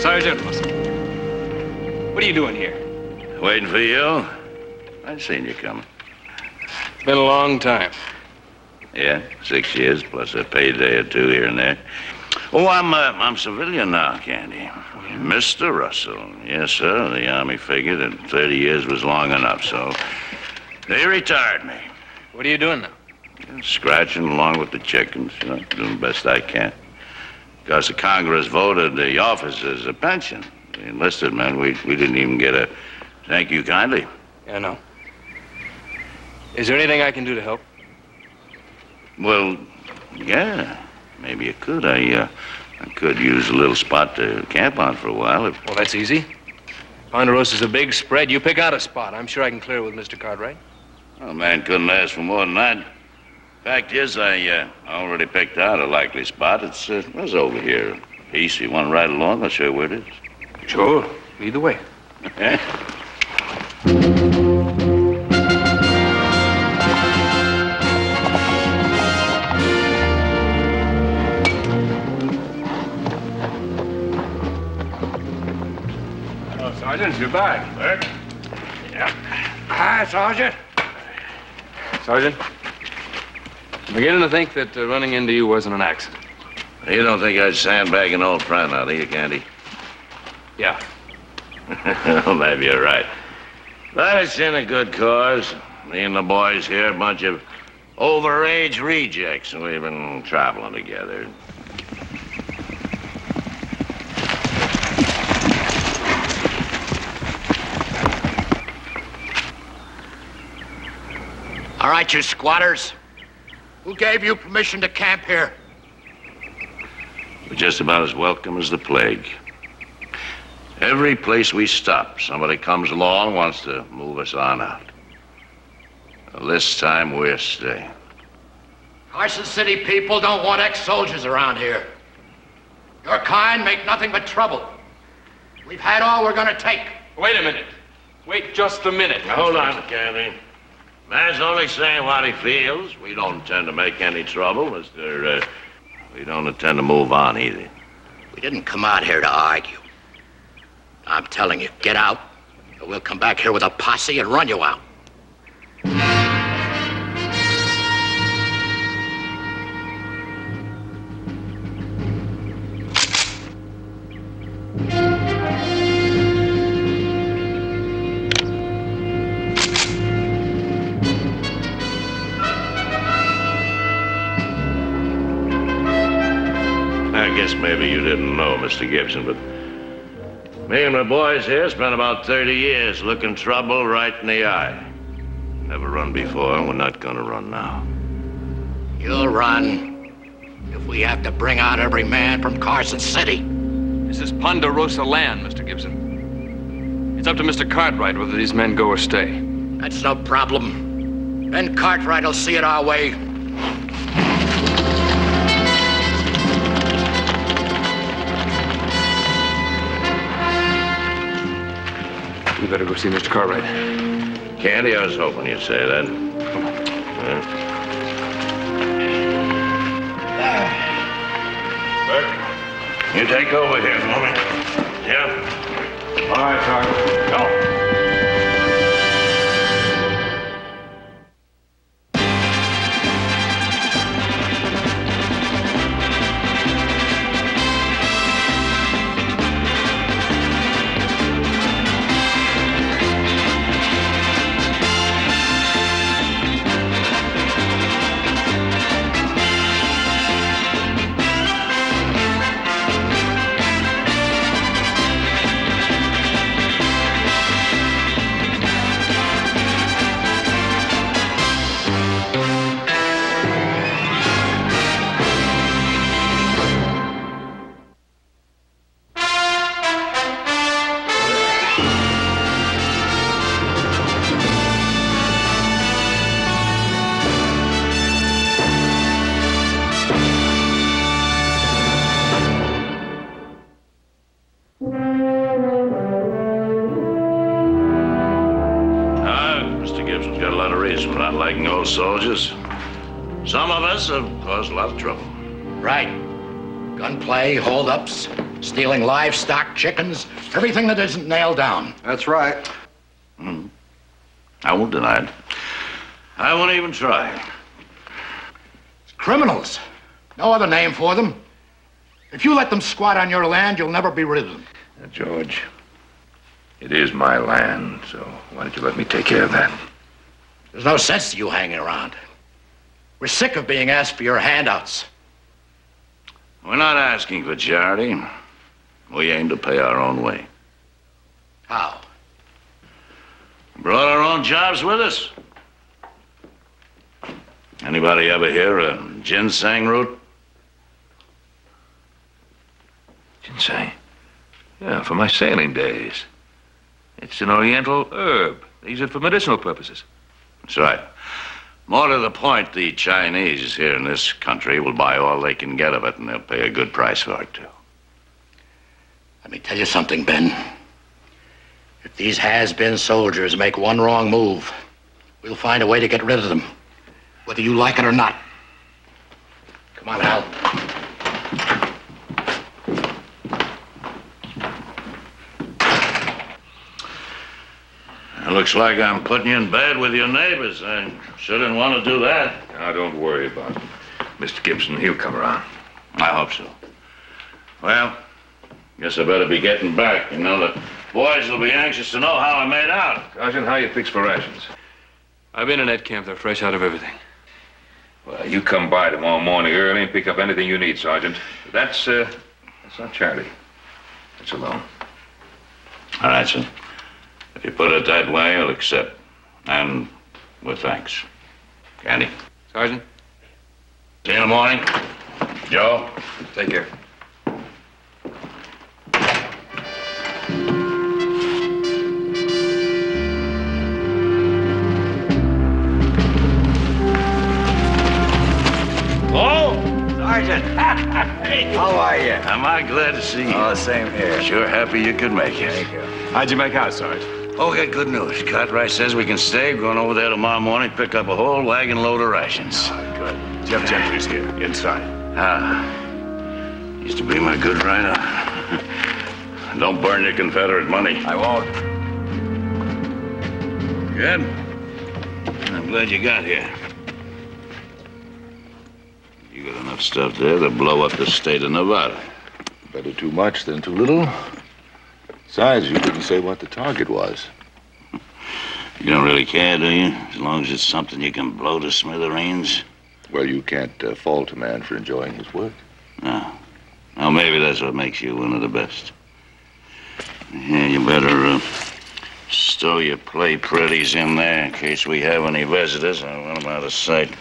Sergeant Russell, what are you doing here? Waiting for you. I'd seen you coming. It's been a long time. Yeah, 6 years, plus a payday or two here and there. Oh, I'm civilian now, Candy. Mr. Russell. Yes, sir. The Army figured that 30 years was long enough, so they retired me. What are you doing now? Scratching along with the chickens, doing the best I can. Because the Congress voted the officers a pension. The enlisted men, we didn't even get a thank you kindly. Yeah, I know. Is there anything I can do to help? Well, yeah, maybe you could. I could use a little spot to camp on for a while. Well, that's easy. Ponderosa's a big spread. You pick out a spot. I'm sure I can clear it with Mr. Cartwright. Well, man couldn't ask for more than that. Fact is, I already picked out a likely spot. It's over here. Piece, you want to ride along? I'll show you where it is. Sure. Either way. Yeah? Oh, Sergeant, you're back. Bert? Yeah. Hi, Sergeant. Sergeant, I'm beginning to think that running into you wasn't an accident. You don't think I'd sandbag an old friend, do you, Candy? Yeah. Well, maybe you're right. But it's in a good cause. Me and the boys here, a bunch of overage rejects, and we've been traveling together. All right, you squatters. Who gave you permission to camp here? We're just about as welcome as the plague. Every place we stop, somebody comes along, wants to move us on out. Well, this time we're staying. Carson City people don't want ex-soldiers around here. Your kind make nothing but trouble. We've had all we're gonna take. Wait a minute. Wait just a minute. Now, hold on, Candy. Man's only saying what he feels. We don't intend to make any trouble, Mr. We don't intend to move on either. We didn't come out here to argue. I'm telling you, get out, or we'll come back here with a posse and run you out. I guess maybe you didn't know, Mr. Gibson, but me and my boys here spent about 30 years looking trouble right in the eye. Never run before, and we're not gonna run now. You'll run if we have to bring out every man from Carson City. This is Ponderosa land, Mr. Gibson. It's up to Mr. Cartwright whether these men go or stay. That's no problem. Ben Cartwright will see it our way. You better go see Mr. Cartwright. Candy, I was hoping you'd say that. Come on. Bert, you take over here for me. Yeah? All right, Sergeant. Go. of reason for not liking old soldiers. Some of us have caused a lot of trouble. Right. Gunplay, holdups, stealing livestock, chickens, everything that isn't nailed down. That's right. I won't deny it. I won't even try. Criminals. No other name for them. If you let them squat on your land, you'll never be rid of them. Now, George, it is my land, so why don't you let me take care of that? There's no sense to you hanging around. We're sick of being asked for your handouts. We're not asking for charity. We aim to pay our own way. How? Brought our own jobs with us. Anybody ever hear of ginseng root? Ginseng? Yeah, for my sailing days. It's an oriental herb. They use it for medicinal purposes. That's right. More to the point, the Chinese here in this country will buy all they can get of it, and they'll pay a good price for it, too. Let me tell you something, Ben. If these has-been soldiers make one wrong move, we'll find a way to get rid of them, whether you like it or not. Come on, Hal. It looks like I'm putting you in bed with your neighbors. I shouldn't want to do that. Now, don't worry about it. Mr. Gibson, he'll come around. I hope so. Well, guess I better be getting back. You know, the boys will be anxious to know how I made out. Sergeant, how you fix for rations? I've been in that camp. They're fresh out of everything. Well, you come by tomorrow morning early and pick up anything you need, Sergeant. That's not charity. That's a loan. All right, sir. If you put it that way, I'll accept. And with thanks. Candy. Sergeant? See you in the morning. Joe? Take care. Sergeant. Hey, how are you? Am I glad to see you? Oh, same here. Sure happy you could make it. Thank you. How'd you make out, Sarge? Okay, good news. Cartwright says we can stay. Going over there tomorrow morning, pick up a whole wagon load of rations. Good. Jeff Gentry's here, inside. Used to be my good rider. Don't burn your Confederate money. I won't. Good. I'm glad you got here. You got enough stuff there to blow up the state of Nevada. Better too much than too little. Besides, you didn't say what the target was. You don't really care, do you? As long as it's something you can blow to smithereens? Well, you can't fault a man for enjoying his work. No. Well, maybe that's what makes you one of the best. Yeah, you better stow your play pretties in there in case we have any visitors. I want them out of sight.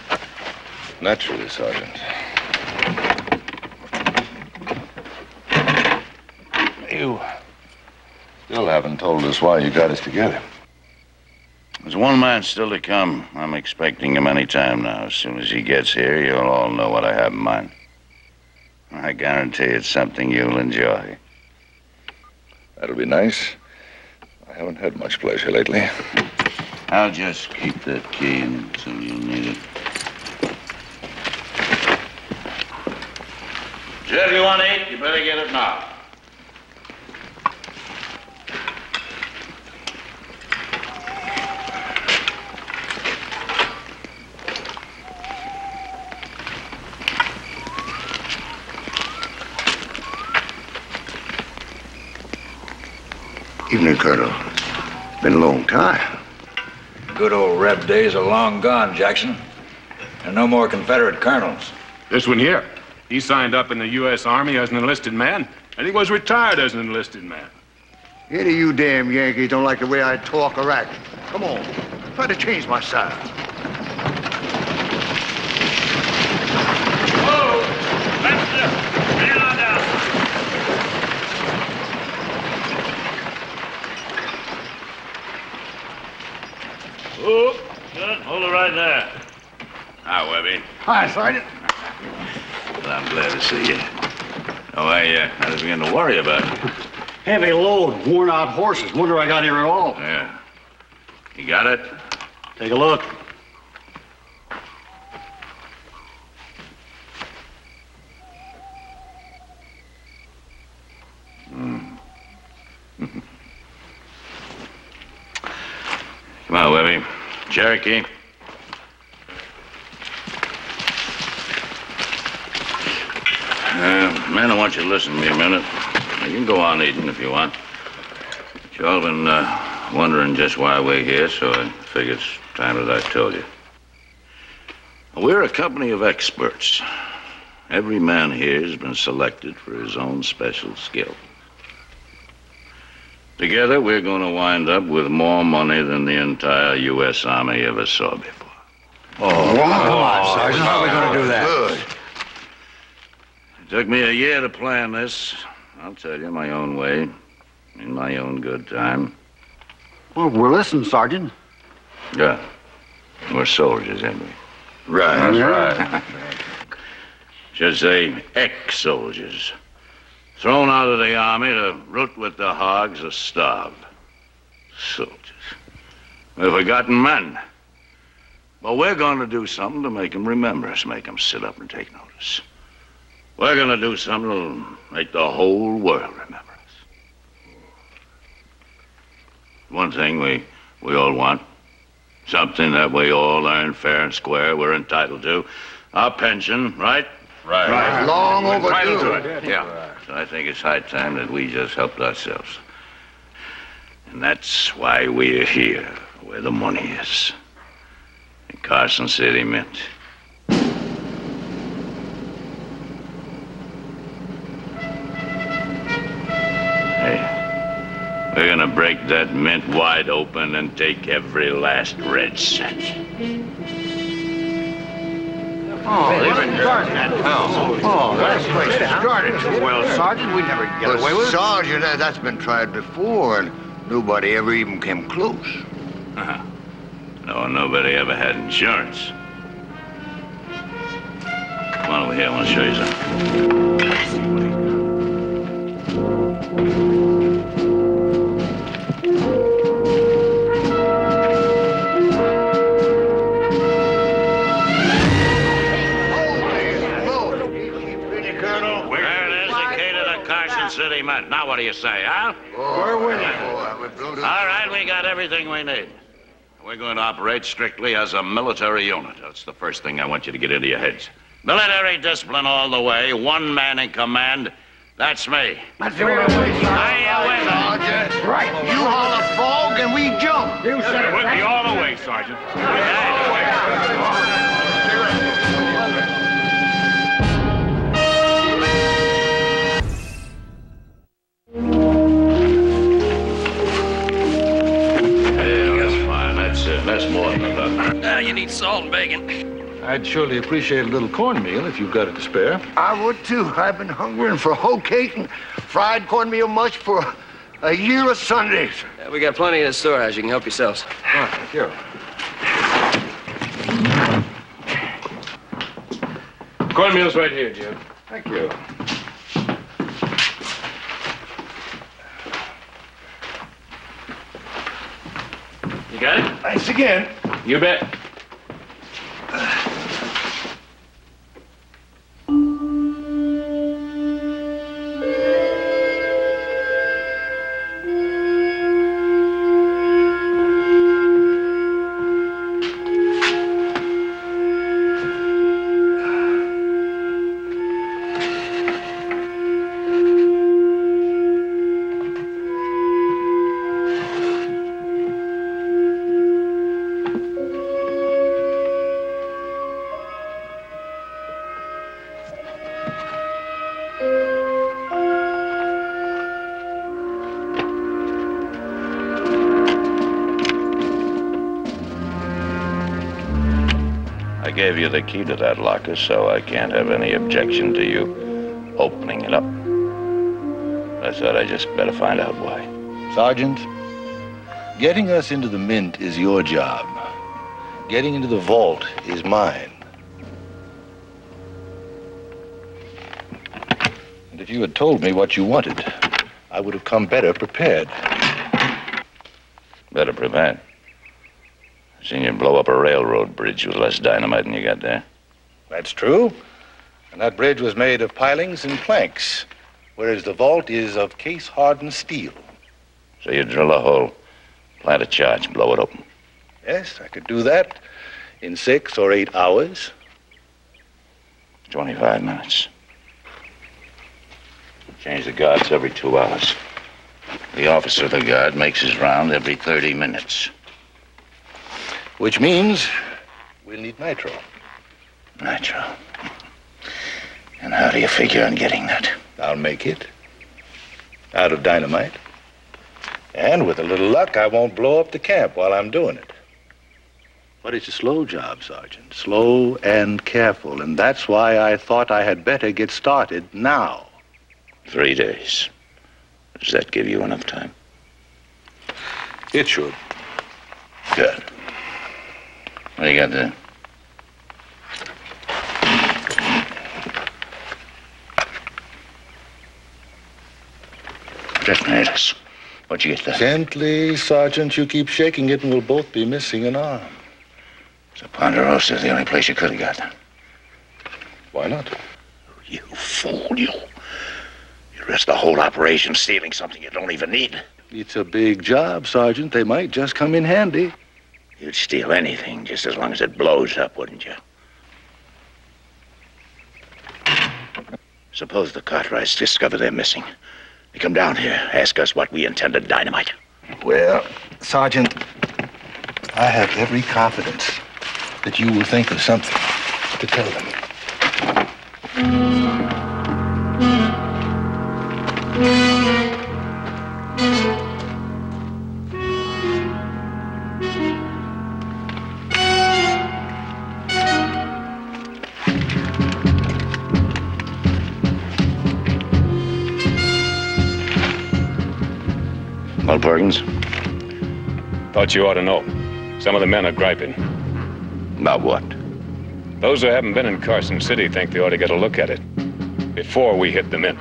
Naturally, Sergeant. You still haven't told us why you got us together. There's one man still to come. I'm expecting him any time now. As soon as he gets here, you'll all know what I have in mind. I guarantee it's something you'll enjoy. That'll be nice. I haven't had much pleasure lately. I'll just keep that key until you'll need it. Jeff, you want to eat? You better get it now. Evening, Colonel. Been a long time. Good old Reb days are long gone, Jackson. There are no more Confederate colonels. This one here. He signed up in the U.S. Army as an enlisted man, and he was retired as an enlisted man. Any of you damn Yankees don't like the way I talk or act. Come on. Try to change my style. Whoa! Lester! Man on down! Oh, good. Hold it right there. Hi, Webby. Hi, Sergeant. Well, I'm glad to see you. Oh, I was beginning to worry about you. Heavy load, worn out horses. Wonder I got here at all. Yeah. You got it? Take a look. Becky. Man, I want you to listen to me a minute. You can go on eating if you want. But you all been wondering just why we're here, so I figure it's time that I told you. We're a company of experts. Every man here has been selected for his own special skill. Together, we're going to wind up with more money than the entire U.S. Army ever saw before. Oh, wow. Sergeant, how are we going to do that? Good. It took me a year to plan this. I'll tell you, my own way, in my own good time. Well, we're listening, Sergeant. Yeah. We're soldiers, ain't we? Right. That's right. Should say ex-soldiers. Thrown out of the army to root with the hogs or starve. Soldiers. We're forgotten men. Well, we're going to do something to make them remember us, make them sit up and take notice. We're going to do something that'll make the whole world remember us. One thing we all want. Something that we all earn fair and square, we're entitled to. Our pension, right? Right. Long overdue. Entitled to it. Yeah. So I think it's high time that we just helped ourselves. And that's why we're here, where the money is. In Carson City Mint. Hey, we're gonna break that mint wide open and take every last red cent. Oh, that's place is guarded too well, Sergeant. We never get away with it. Sergeant, that's been tried before, and nobody ever even came close. Uh-huh. No, nobody ever had insurance. Come on over here, I want to show you something. City men. Now what do you say, huh? We're winning. All right, we got everything we need. We're going to operate strictly as a military unit. That's the first thing I want you to get into your heads. Military discipline all the way, one man in command. That's me. That's the way it is. Are you with me? Right. You holler fog and we jump. You said it. With me all the way, Sergeant. That's more than enough. Now you need salt and bacon. I'd surely appreciate a little cornmeal if you've got it to spare. I would, too. I've been hungering for whole cake and fried cornmeal mush for a year of Sundays. We got plenty in the storehouse. You can help yourselves. Oh, thank you. Cornmeal's right here, Jim. Thank you. You got it? Thanks again. You bet. I gave you the key to that locker, so I can't have any objection to you opening it up. I thought I just better find out why. Sergeant, getting us into the mint is your job. Getting into the vault is mine. And if you had told me what you wanted, I would have come better prepared. Better prepared. Seen you blow up a railroad bridge with less dynamite than you got there. That's true. And that bridge was made of pilings and planks, whereas the vault is of case-hardened steel. So you drill a hole, plant a charge, blow it open. Yes, I could do that in 6 or 8 hours. 25 minutes. Change the guards every 2 hours. The officer of the guard makes his round every 30 minutes. Which means we'll need nitro. Nitro. And how do you figure on getting that? I'll make it. Out of dynamite. And with a little luck, I won't blow up the camp while I'm doing it. But it's a slow job, Sergeant. Slow and careful. And that's why I thought I had better get started now. 3 days. Does that give you enough time? It should. Good. What do you got there? Detonators. What'd you get there? Gently, Sergeant. You keep shaking it and we'll both be missing an arm. So Ponderosa's the only place you could have got them. Why not? You fool, you. You risk the whole operation stealing something you don't even need. It's a big job, Sergeant. They might just come in handy. You'd steal anything just as long as it blows up, wouldn't you? Suppose the Cartwrights discover they're missing. They come down here, ask us what we intend to dynamite. Well, Sergeant, I have every confidence that you will think of something to tell them. Well, Perkins? Thought you ought to know. Some of the men are griping. About what? Those who haven't been in Carson City think they ought to get a look at it before we hit the mint.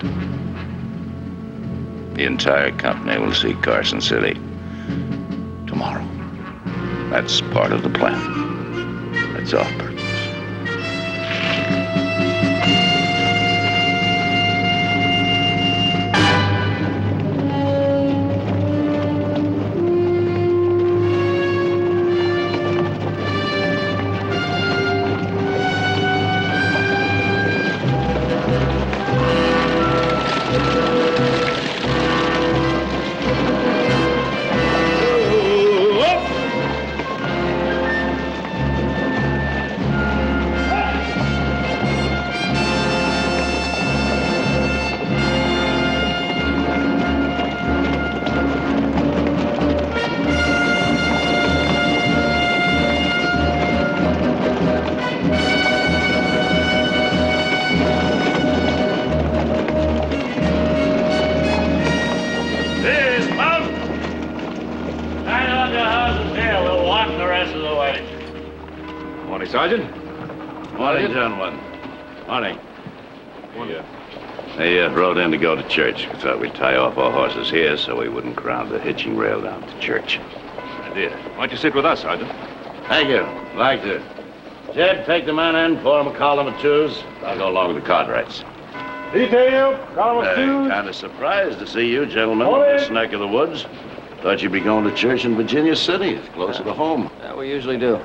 The entire company will see Carson City tomorrow. That's part of the plan. That's all, Perkins. Sergeant? Morning, gentlemen. Morning. They rode in to go to church. We thought we'd tie off our horses here so we wouldn't crowd the hitching rail down to church. Idea. Why don't you sit with us, Sergeant? Thank you. Like to. Jed, take the men in, form a column of twos. I'll go along with the Cartwrights. Detail, column of twos. Kind of surprised to see you gentlemen in this neck of the woods. Thought you'd be going to church in Virginia City. It's closer to home. Yeah, we usually do.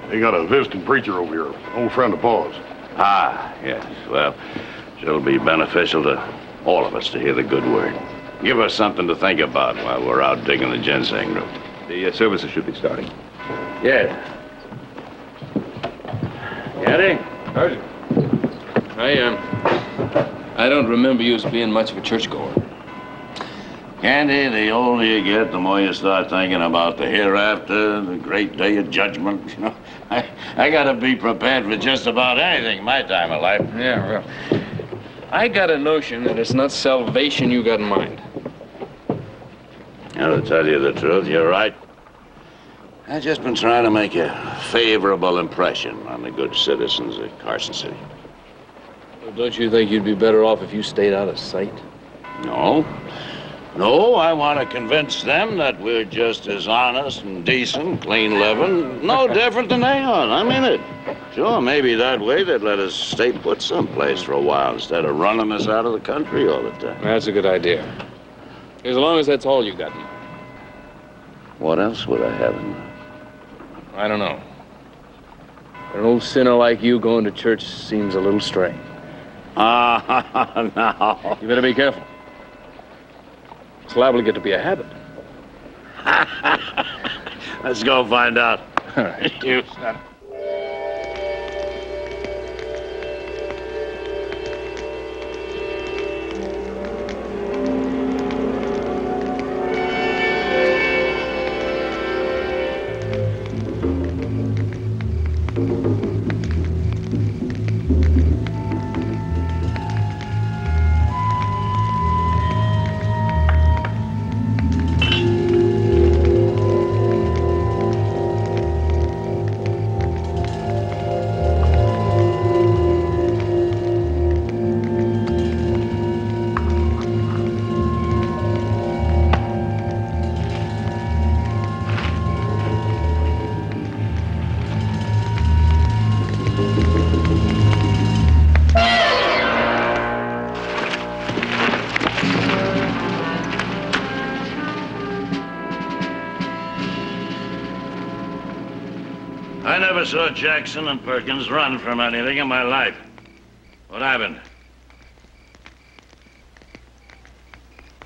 They got a visiting preacher over here, old friend of Paul's. Ah, yes. Well, it'll be beneficial to all of us to hear the good word. Give us something to think about while we're out digging the ginseng root. The services should be starting. Yeah. Eddie? Sergeant. I don't remember you as being much of a churchgoer. Candy, the older you get, the more you start thinking about the hereafter, the great day of judgment. You know, I gotta be prepared for just about anything in my time of life. Yeah, well, I got a notion that it's not salvation you got in mind. Now, to tell you the truth, you're right. I've just been trying to make a favorable impression on the good citizens of Carson City. Well, don't you think you'd be better off if you stayed out of sight? No. No, I want to convince them that we're just as honest and decent, clean-living, no different than they are. I mean it. Sure, maybe that way they'd let us stay put someplace for a while instead of running us out of the country all the time. That's a good idea. As long as that's all you got in mind. What else would I have in mind? I don't know. But an old sinner like you going to church seems a little strange. No. You better be careful. It's liable to get to be a habit. Let's go find out. All right. You son. I never saw Jackson and Perkins run from anything in my life. What happened?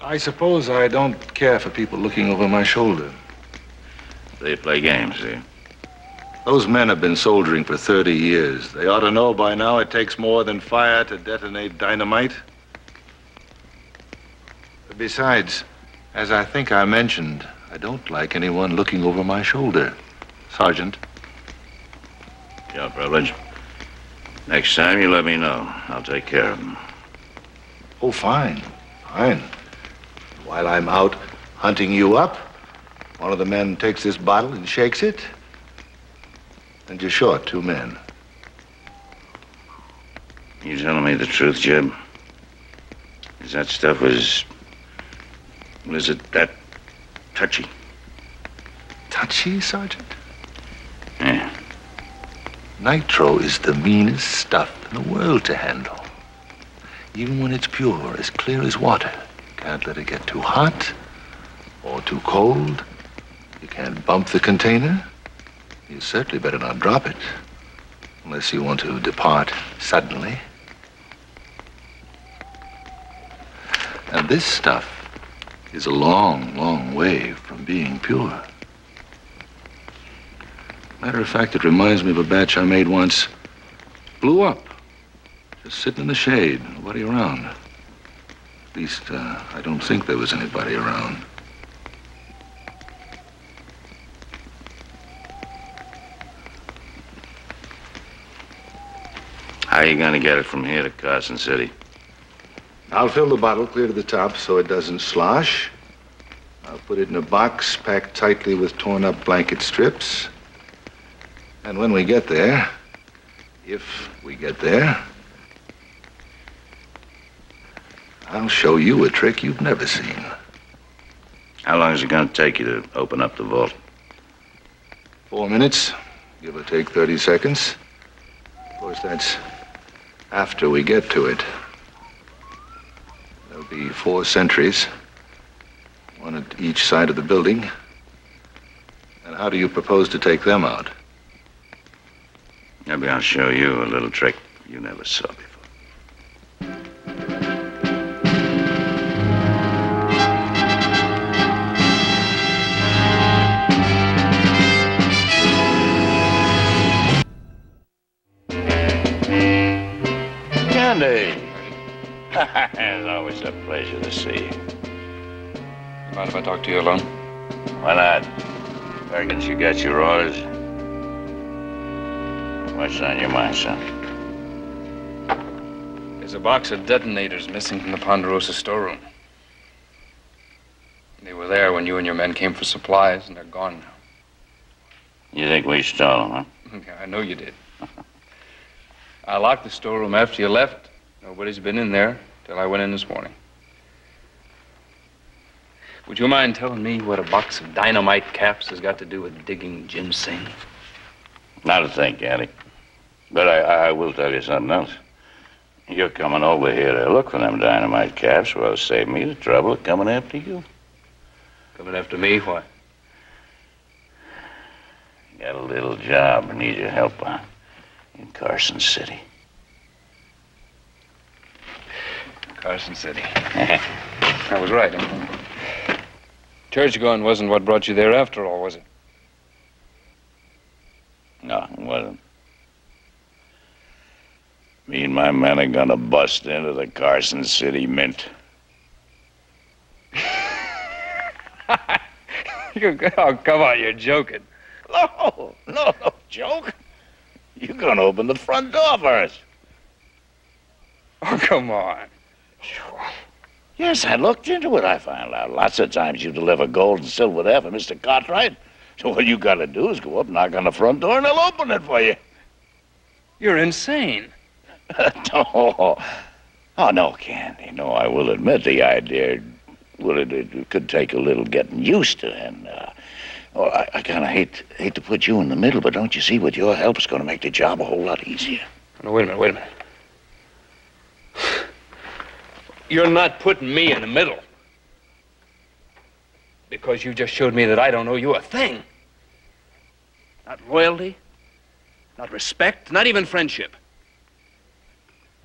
I suppose I don't care for people looking over my shoulder. They play games, see? Those men have been soldiering for 30 years. They ought to know by now it takes more than fire to detonate dynamite. But besides, as I think I mentioned, I don't like anyone looking over my shoulder. Sergeant. Your privilege. Next time you let me know. I'll take care of them. Oh, fine. Fine. While I'm out hunting you up, one of the men takes this bottle and shakes it, and you're short 2 men. You telling me the truth, Jeb? Is that stuff was it that touchy? Touchy, Sergeant? Yeah. Nitro is the meanest stuff in the world to handle. Even when it's pure, as clear as water. You can't let it get too hot or too cold. You can't bump the container. You certainly better not drop it, unless you want to depart suddenly. And this stuff is a long, long way from being pure. Matter of fact, it reminds me of a batch I made once. Blew up. Just sitting in the shade, nobody around. At least, I don't think there was anybody around. How are you gonna get it from here to Carson City? I'll fill the bottle clear to the top so it doesn't slosh. I'll put it in a box packed tightly with torn up blanket strips. And when we get there, if we get there, I'll show you a trick you've never seen. How long is it gonna take you to open up the vault? 4 minutes, give or take 30 seconds. Of course, that's after we get to it. There'll be 4 sentries, one at each side of the building. And how do you propose to take them out? Maybe I'll show you a little trick you never saw before. Candy! It's always a pleasure to see you. Mind if I talk to you alone? Why not? Perkins, you got your orders? What's on your mind, son? There's a box of detonators missing from the Ponderosa storeroom. They were there when you and your men came for supplies, and they're gone now. You think we stole them, huh? Yeah, I know you did. I locked the storeroom after you left. Nobody's been in there till I went in this morning. Would you mind telling me what a box of dynamite caps has got to do with digging ginseng? Not a thing, Candy. But I will tell you something else. You're coming over here to look for them dynamite caps. Well, save me the trouble of coming after you. Coming after me? Why? Got a little job I need your help on in Carson City. Carson City. I was right. Huh? Church going wasn't what brought you there after all, was it? No, it wasn't. Me and my men are gonna bust into the Carson City Mint. Oh, come on, you're joking. No, joke. You're gonna open the front door for us. Oh, come on. Yes, I looked into it. I found out lots of times you deliver gold and silver there for Mr. Cartwright. So all you gotta do is go up, knock on the front door, and they'll open it for you. You're insane. No. Oh, no, Candy. No, I will admit the idea, well, it could take a little getting used to, and, I kind of hate to put you in the middle, but don't you see, with your help, it's going to make the job a whole lot easier. No, wait a minute. You're not putting me in the middle. Because you just showed me that I don't owe you a thing. Not loyalty, not respect, not even friendship.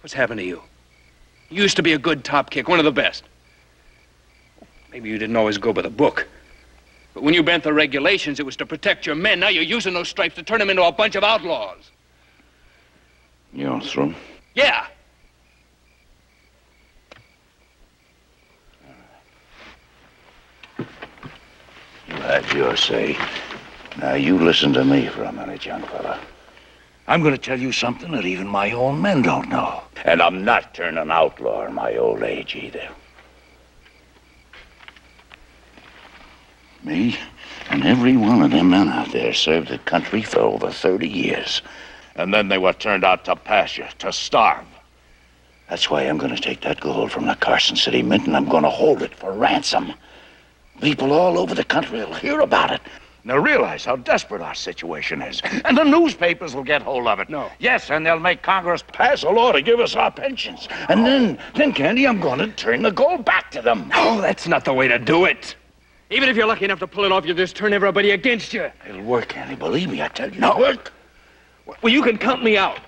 What's happened to you? You used to be a good top kick, one of the best. Maybe you didn't always go by the book. But when you bent the regulations, it was to protect your men. Now you're using those stripes to turn them into a bunch of outlaws. You're through? Yeah. You had your say. Now you listen to me for a minute, young fella. I'm going to tell you something that even my own men don't know. And I'm not turning outlaw in my old age either. Me and every one of them men out there served the country for over 30 years. And then they were turned out to pasture, to starve. That's why I'm going to take that gold from the Carson City Mint and I'm going to hold it for ransom. People all over the country will hear about it. They'll realize how desperate our situation is. And the newspapers will get hold of it. No. Yes, and they'll make Congress pass a law to give us our pensions. And then, Candy, I'm going to turn the gold back to them. No, that's not the way to do it. Even if you're lucky enough to pull it off, you'll just turn everybody against you. It'll work, Candy. Believe me, I tell you. No. It'll work. Well, you can count me out.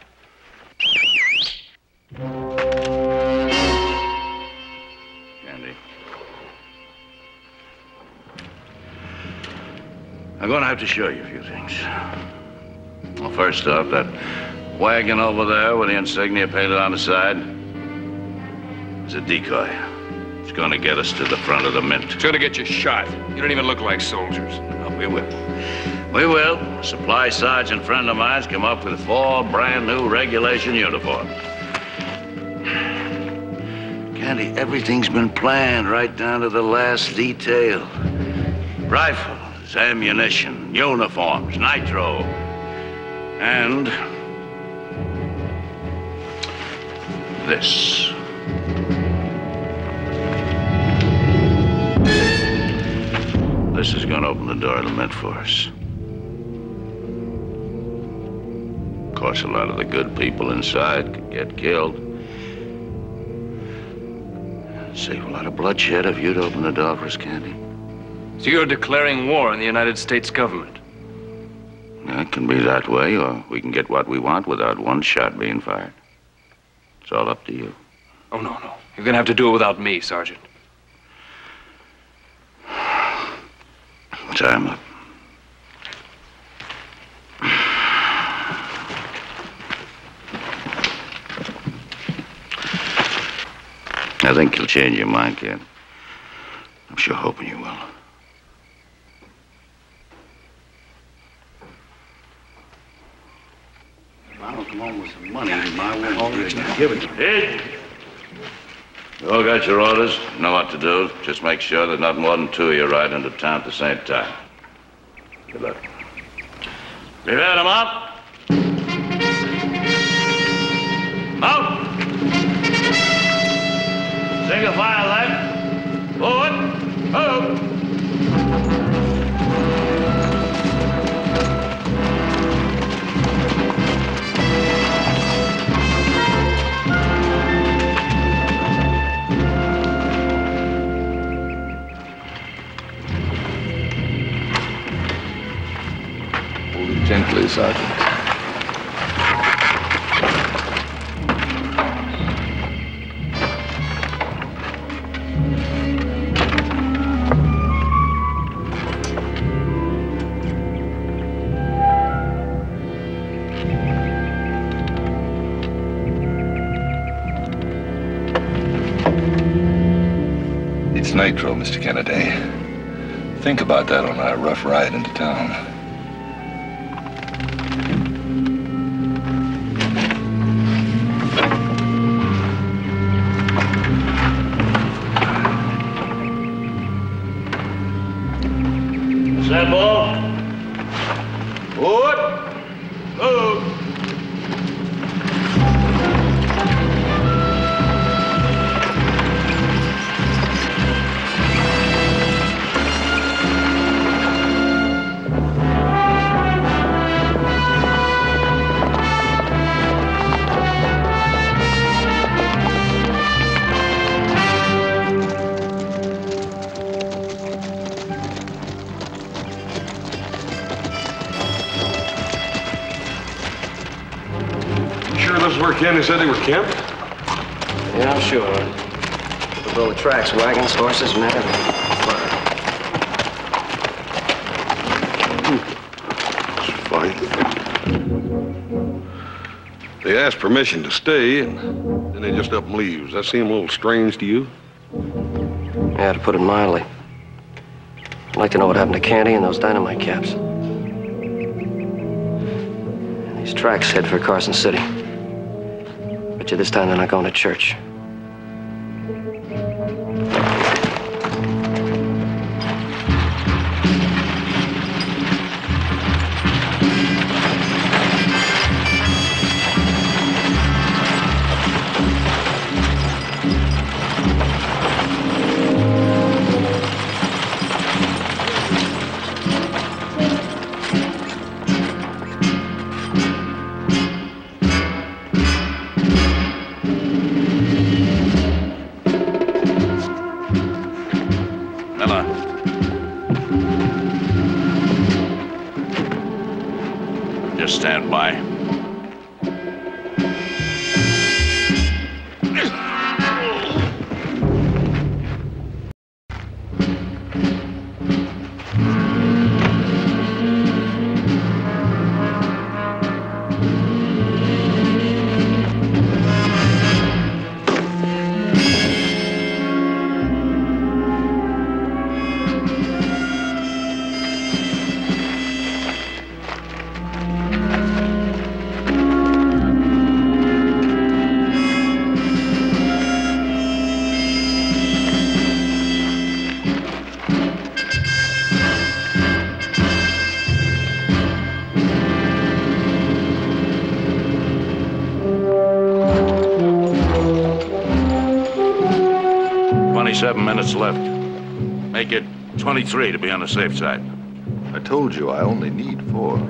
Candy. I'm going to have to show you a few things. Well, first off, that wagon over there with the insignia painted on the side is a decoy. It's going to get us to the front of the Mint. It's going to get you shot. You don't even look like soldiers. No, we will. We will. A supply sergeant friend of mine's come up with 4 brand new regulation uniforms. Candy, everything's been planned right down to the last detail. Rifles, ammunition, uniforms, nitro, and this. This is going to open the door of the Mint for us. Of course, a lot of the good people inside could get killed. Save a lot of bloodshed if you'd open the door for us, Candy. So you're declaring war on the United States government? Yeah, it can be that way, or we can get what we want without one shot being fired. It's all up to you. Oh, no. You're going to have to do it without me, Sergeant. Time up. I think you'll change your mind, kid. I'm sure hoping you will. If I don't come home with some money, my woman is not giving it. Hey! You all got your orders? Know what to do. Just make sure that not more than 2 of you ride into town at the same time. Good luck. Prepare them up. Out! Single file left. Forward. Move. Gently. nitro, Mr. Kennedy. Think about that on our rough ride into town. What's that, Bull? What? Oh. Where Candy said they were camped? Yeah, I'm sure. With all the tracks, wagons, horses, and everything. It's fine. They asked permission to stay, and then they just up and leave. Does that seem a little strange to you? Yeah, to put it mildly. I'd like to know what happened to Candy and those dynamite caps. These tracks head for Carson City. Bet you this time they're not going to church. Stand by. Minutes left. Make it 23 to be on the safe side. I told you I only need 4.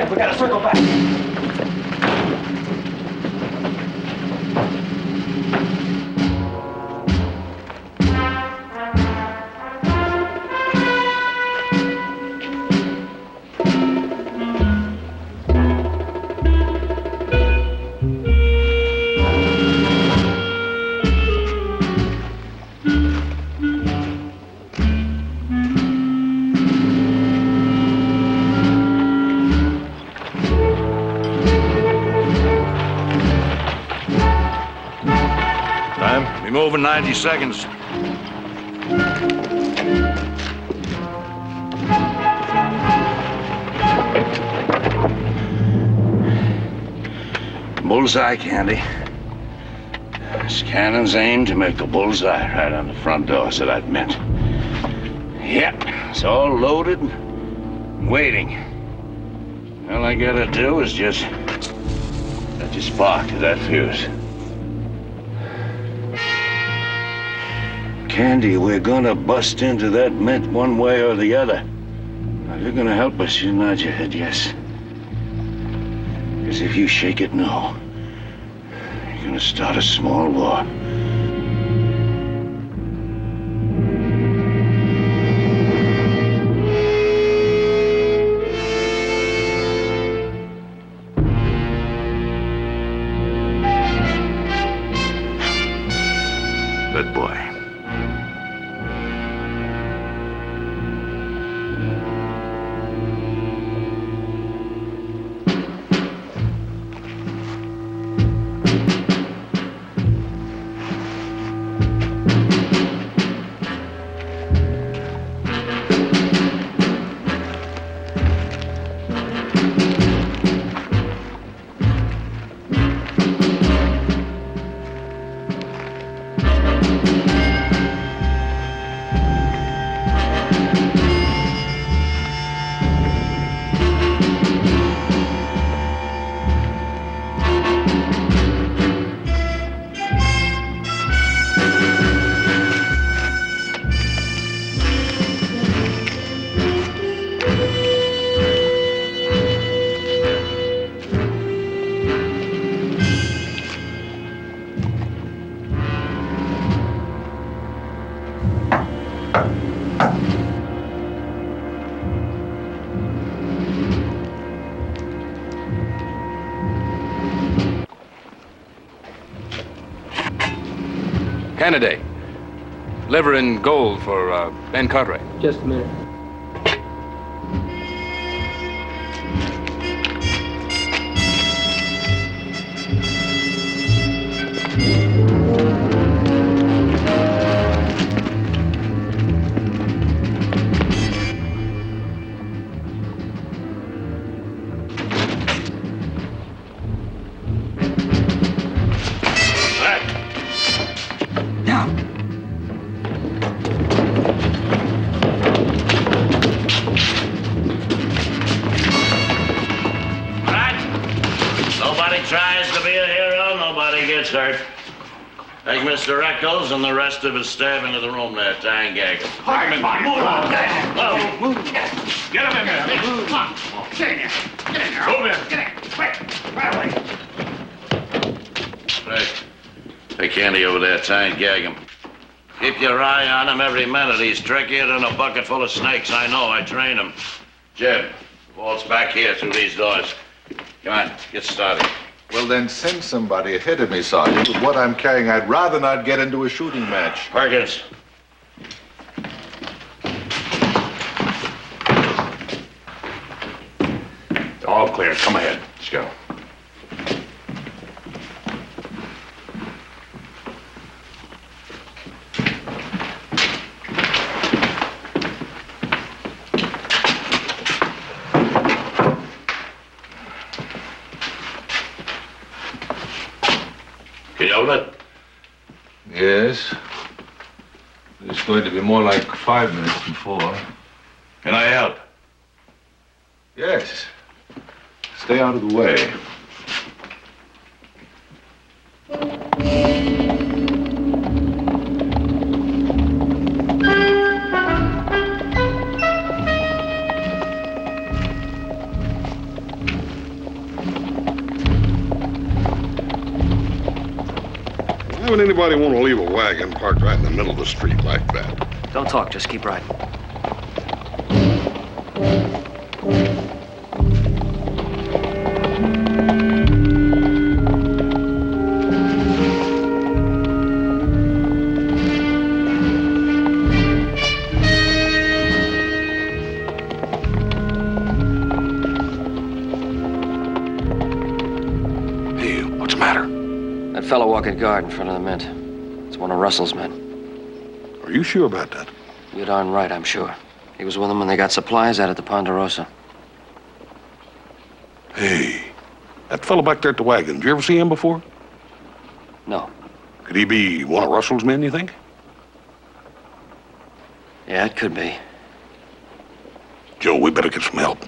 We gotta circle back. Moving 90 seconds. Bullseye, Candy. This cannon's aimed to make a bullseye right on the front door, so that meant. Yep, it's all loaded and waiting. All I gotta do is just touch a spark to that fuse. Candy, we're gonna bust into that mint one way or the other. Now, you're gonna help us, you nod your head yes. Because if you shake it no, gonna start a small war. Good boy. Candidate. Liver in gold for Ben Cartwright. Just a minute. Take Mr. Eccles and the rest of his staff into the room there. Tie and gag him. Hard, move on. Move. Get him in there. Come on. Get in there. Get in there. Move in. Get in. Quick. Right away. Right. Take Candy over there. Tie and gag him. Keep your eye on him every minute. He's trickier than a bucket full of snakes. I know. I train him. Jim, Walt's back here through these doors. Come on. Get started. Well, then send somebody ahead of me, Sergeant. With what I'm carrying, I'd rather not get into a shooting match. Perkins. All clear. Come ahead. Let's go. Can you hold it? Yes. It's going to be more like 5 minutes before. Can I help? Yes. Stay out of the way. Why would anybody want to leave a wagon parked right in the middle of the street like that? Don't talk, just keep riding. Hey, what's the matter? That fellow walking guard in front of the mint. It's one of Russell's men. Are you sure about that? You're darn right, I'm sure. He was with them when they got supplies out at the Ponderosa. Hey, that fellow back there at the wagon, did you ever see him before? No. Could he be one of Russell's men, you think? Yeah, it could be. Joe, we better get some help.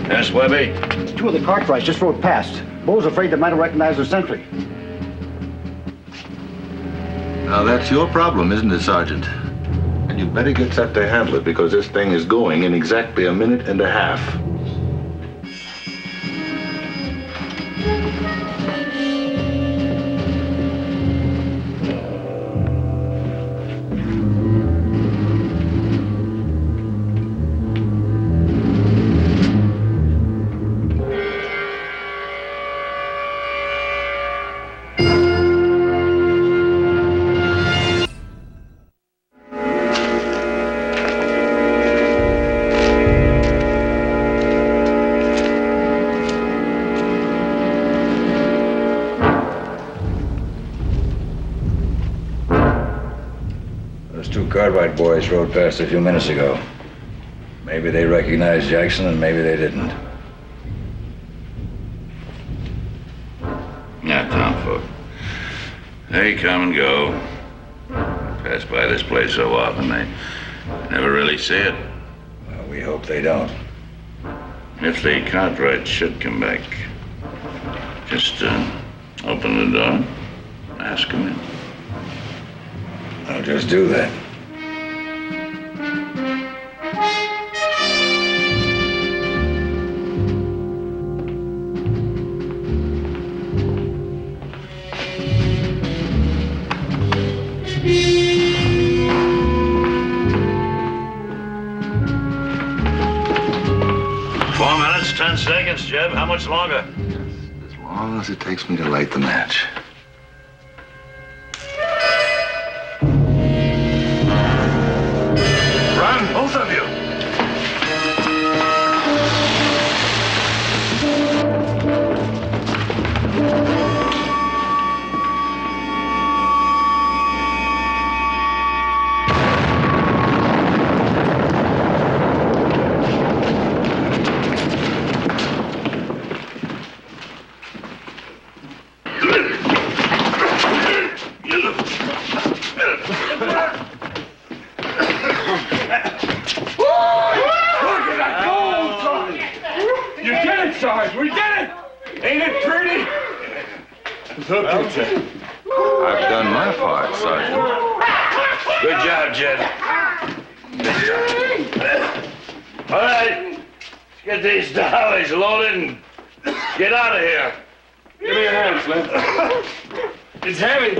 Yes, Webby? 2 of the Cartwrights just rode past. Bo's afraid they might have recognized their sentry. Now, that's your problem, isn't it, Sergeant? And you better get set to handle it, because this thing is going in exactly a minute and a half. Cartwright boys rode past a few minutes ago. Maybe they recognized Jackson and maybe they didn't. Yeah, Tom folk. They come and go. Pass by this place so often, they never really see it. Well, we hope they don't. If the Cartwrights should come back, just open the door, ask them in. I'll just do that. Seconds, Jeb. How much longer? As long as it takes me to light the match. Run, both of you! I've done my part, Sergeant. Good job, Jed. Good job. All right, let's get these dollies loaded and get out of here. Give me your hand, Slim. It's heavy.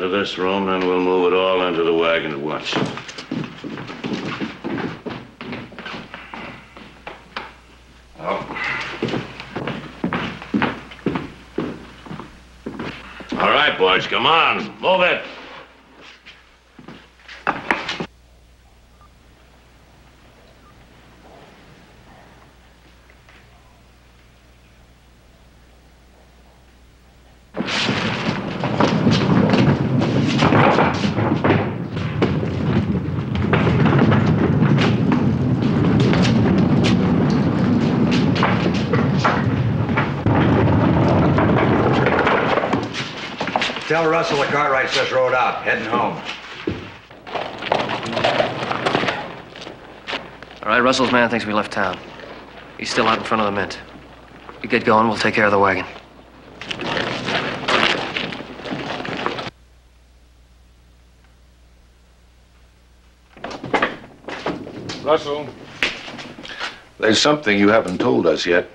This room, then we'll move it all into the wagon at once. All right, boys, come on. Move it. Tell Russell the Cartwrights just rode out, heading home. All right, Russell's man thinks we left town. He's still out in front of the mint. You get going, we'll take care of the wagon. Russell. There's something you haven't told us yet.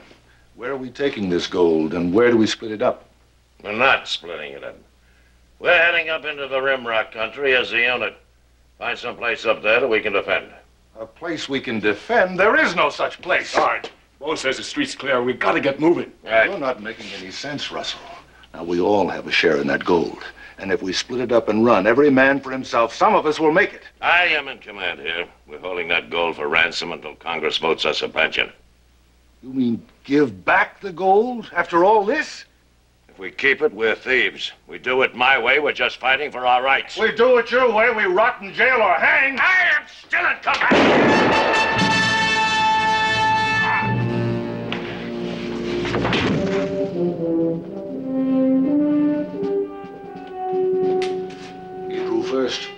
Where are we taking this gold, and where do we split it up? We're not splitting it up. We're heading up into the Rimrock country as a unit. Find some place up there that we can defend. A place we can defend? There is no such place. Sarge, Bo says the street's clear. We've got to get moving. Right. You're not making any sense, Russell. Now, we all have a share in that gold. And if we split it up and run, every man for himself, some of us will make it. I am in command here. We're holding that gold for ransom until Congress votes us a pension. You mean give back the gold after all this? If we keep it, we're thieves. We do it my way, we're just fighting for our rights. We do it your way, we rot in jail or hang. I am still in command! You drew first.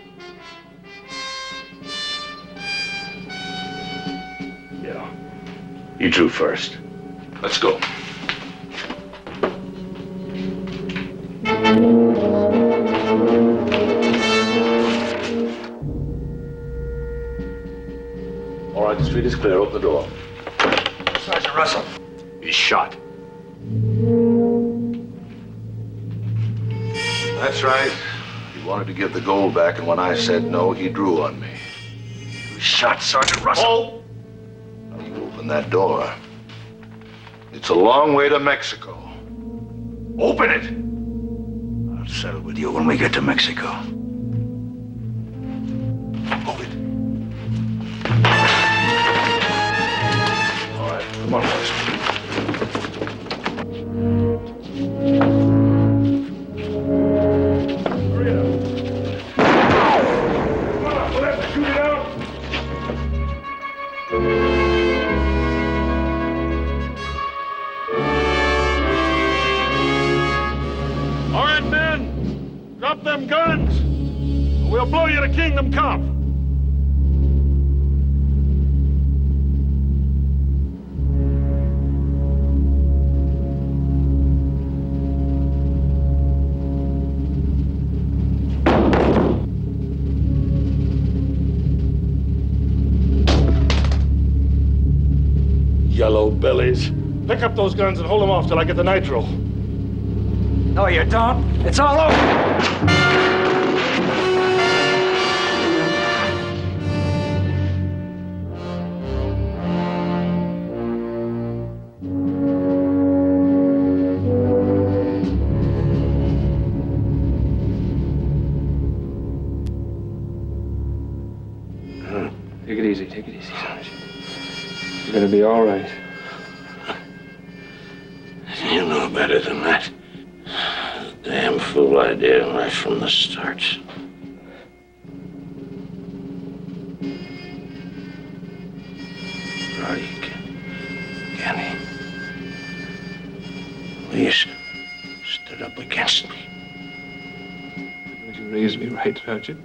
Yeah. You drew first. Let's go. All right, the street is clear. Open the door. Sergeant Russell. He's shot. That's right. He wanted to give the gold back, and when I said no, he drew on me. You shot Sergeant Russell. Oh! Now you open that door. It's a long way to Mexico. Open it! I'll settle with you when we get to Mexico. Move it. All right, come on, boys. Hurry up. Come on, we'll have to shoot it out. All right, men. Drop them guns. We'll blow you to Kingdom Come. Yellow bellies. Pick up those guns and hold them off till I get the nitro. No, you don't. It's all over. Take it easy, Sergeant. You're gonna be all right. You know better than that. Damn fool idea right from the start. Right, Kenny. Please, stood up against me. Would you raise me right, Sergeant?